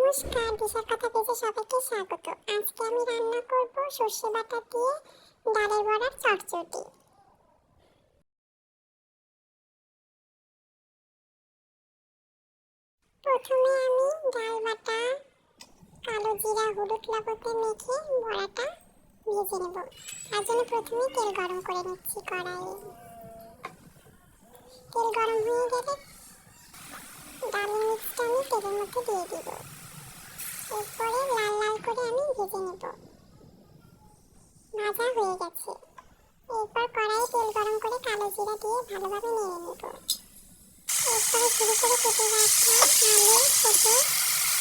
নমস্কার, দিশার কথা পেজে সবাইকে স্বাগত। আজকে আমি রান্না করব সর্ষে বাটা দিয়ে ডালের বড়ার চটচটি। প্রথমে আমি ডাল বাটা, কালো জিরা, হলুদ লবণে মেখে বড়াটা ভেজে নেব। তার জন্য প্রথমে তেল গরম করে নিচ্ছি কড়াইয়ে। তেল গরম হয়ে গেলে ডালের মিক্সটা আমি তেলের মধ্যে দিয়ে দিব। এরপরে লাল লাল করে আমি ভেজে নেব। ভাজা হয়ে গেছে। এরপর কড়াইয়ে তেল গরম করে কালো জিরা দিয়ে ভালোভাবে নেড়ে নেব। এরপরে ধীরে করে কেটে রাখা আলু কেটে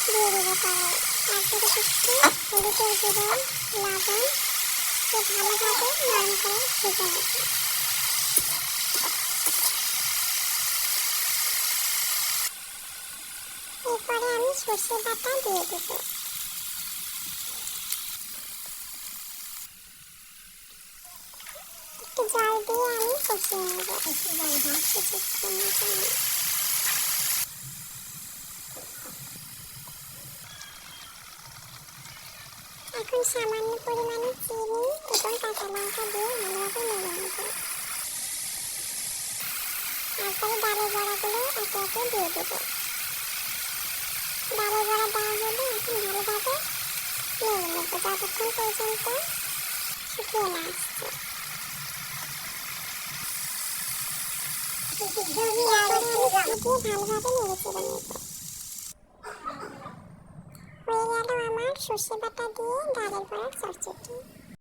দিয়ে দেবো কড়াই। তারপরে একটু হলুদের গুঁড়ো, লবণ দিয়ে ভালোভাবে নরম করে ভেজে নেব। এরপরে আমি সর্ষে বাটা দিয়ে দেবো। একটু জল দিয়ে আমি কষিয়ে নেব। এখন সামান্য পরিমাণে চিনি এবং কাঁচা লঙ্কা দিয়ে ভালোভাবে নেড়ে নেব। তারপরে ডালের বড়াগুলো একে একে দিয়ে দেব। ডালের বড়া দেওয়া হলে এখন ভালোভাবে নেড়ে নেব যতক্ষণ পর্যন্ত শুকিয়ে না আসছে। ভালোভাবে নেড়ে চেড়ে নেব। হয়ে গেল আমার সর্ষে বাটা দিয়ে ডালের বড়ার চটচটি।